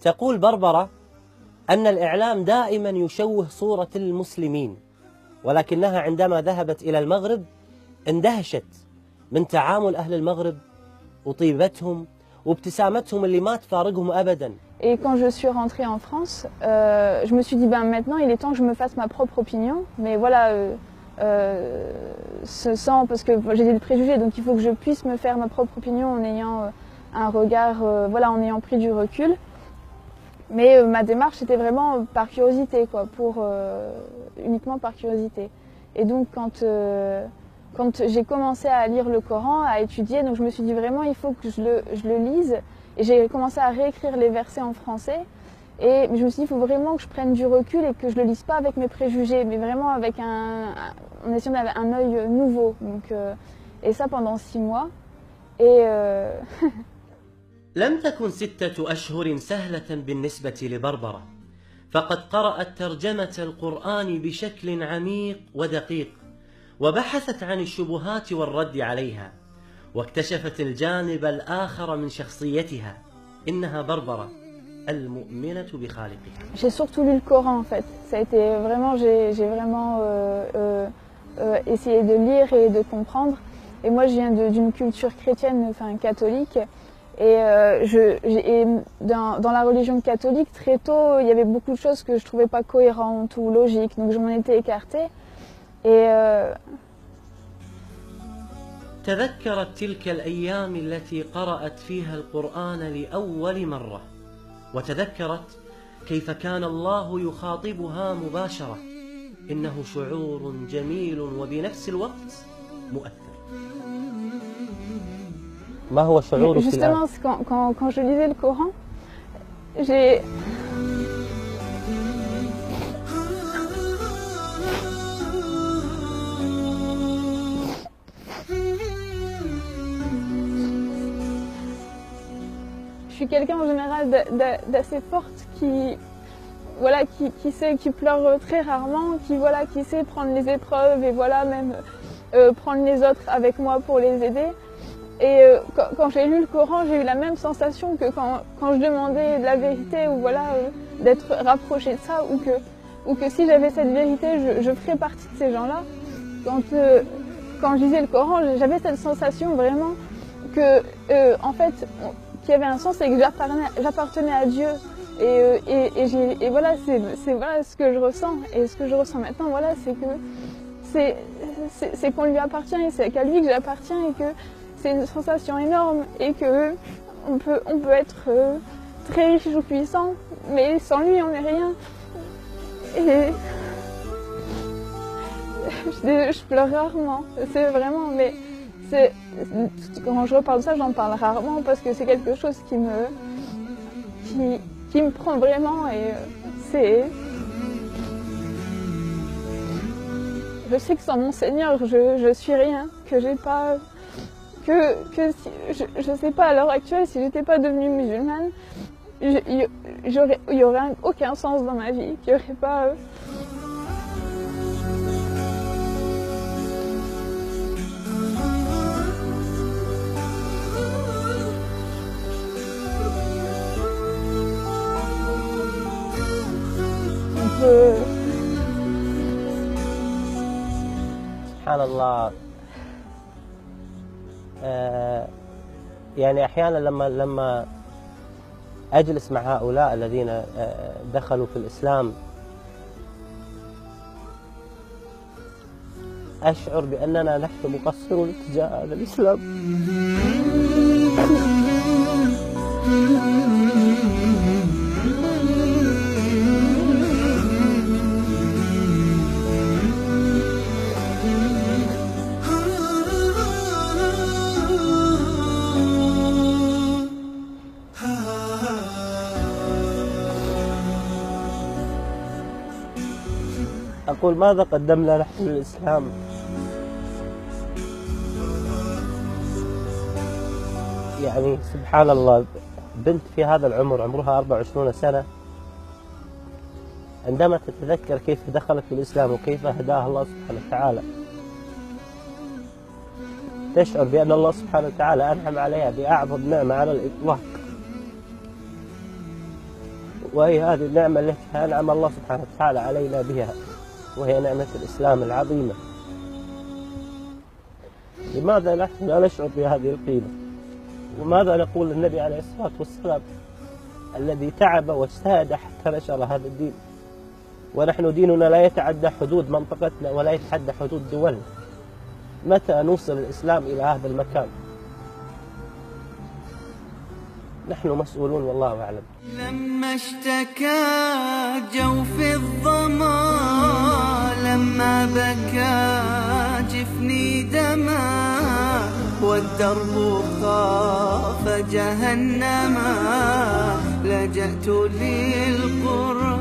تقول بربرة أن الإعلام دائما يشوه صورة المسلمين، ولكنها عندما ذهبت إلى المغرب اندهشت من تعامل أهل المغرب وطيبتهم وابتسامتهم اللي ما تفارقهم أبدا. Et quand je suis rentrée en France, je me suis dit maintenant il est temps que je me fasse ma propre opinion, mais voilà, sans parce que j'ai des préjugés, donc il faut que je puisse me faire ma propre opinion en ayant un regard, voilà, en ayant pris du recul. Mais ma démarche était vraiment par curiosité, quoi, uniquement par curiosité. Et donc quand j'ai commencé à lire le Coran, à étudier, donc je me suis dit vraiment il faut que je le lise. Et j'ai commencé à réécrire les versets en français. Et je me suis dit il faut vraiment que je prenne du recul et que je le lise pas avec mes préjugés, mais vraiment avec en essayant d'avoir un œil nouveau. Donc, et ça pendant 6 mois. Et لم تكن 6 أشهر سهلة بالنسبة لبربرة، فقد قرأت ترجمة القرآن بشكل عميق ودقيق، وبحثت عن الشبهات والرد عليها، واكتشفت الجانب الآخر من شخصيتها. إنها بربرة المؤمنة بخالقها. J'ai surtout lu le Coran en fait. Ça a été vraiment, j'ai vraiment essayé de lire et de comprendre. Et moi je viens d'une culture chrétienne, enfin catholique. Et dans la religion catholique, très tôt, il y avait beaucoup de choses que je trouvais pas cohérentes ou logiques, donc je m'en étais écartée. Et تذكرت تلك الأيام التي قرأت فيها القرآن لأول مرة، وتذكرت كيف كان الله يخاطبها مباشرة. إنه شعور جميل وبنفس الوقت مؤثر. ما هو شعورك الآن؟ Justement, quand je lisais le Coran, je suis quelqu'un en général d'assez forte qui pleure très rarement, qui sait prendre les épreuves et voilà même prendre les autres avec moi pour les aider. Et quand j'ai lu le Coran, j'ai eu la même sensation que quand je demandais de la vérité ou voilà d'être rapprochée de ça ou que si j'avais cette vérité, je ferais partie de ces gens-là. Quand je lisais le Coran, j'avais cette sensation vraiment que en fait qu'il y avait un sens et que j'appartenais à Dieu. Et voilà, c'est voilà ce que je ressens. Et ce que je ressens maintenant, voilà, c'est que c'est qu'on lui appartient et c'est qu'à lui que j'appartiens et que c'est une sensation énorme et que on peut être très riche ou puissant, mais sans lui on n'est rien. Et je pleure rarement, c'est vraiment, mais quand je reparle de ça, j'en parle rarement parce que c'est quelque chose qui me prend vraiment et je sais que sans mon Seigneur, je suis rien, que j'ai pas, je sais pas à l'heure actuelle, si j'étais pas devenue musulmane, il y aurait aucun sens dans ma vie, qu'il y aurait pas. سبحان الله. يعني أحيانا لما أجلس مع هؤلاء الذين دخلوا في الإسلام أشعر بأننا نحن مقصرون تجاه هذا الإسلام. أقول ماذا قدمنا نحن للإسلام؟ يعني سبحان الله، بنت في هذا العمر عمرها 24 سنة عندما تتذكر كيف دخلت في الإسلام وكيف هداها الله سبحانه وتعالى تشعر بأن الله سبحانه وتعالى أنعم عليها بأعظم نعمة على الإطلاق. وهي هذه النعمة التي أنعم الله سبحانه وتعالى علينا بها، وهي نعمة الإسلام العظيمة. لماذا نحن لا نشعر بهذه القيمة؟ وماذا نقول للنبي عليه الصلاة والسلام الذي تعب واجتهد حتى نشر هذا الدين؟ ونحن ديننا لا يتعدى حدود منطقتنا ولا يتعدى حدود دولنا. متى نوصل الإسلام إلى هذا المكان؟ نحن مسؤولون والله أعلم. لما اشتكى جوف الظما، لما بكى جفني دما، والدرب خاف جهنما، لجأت للقرآن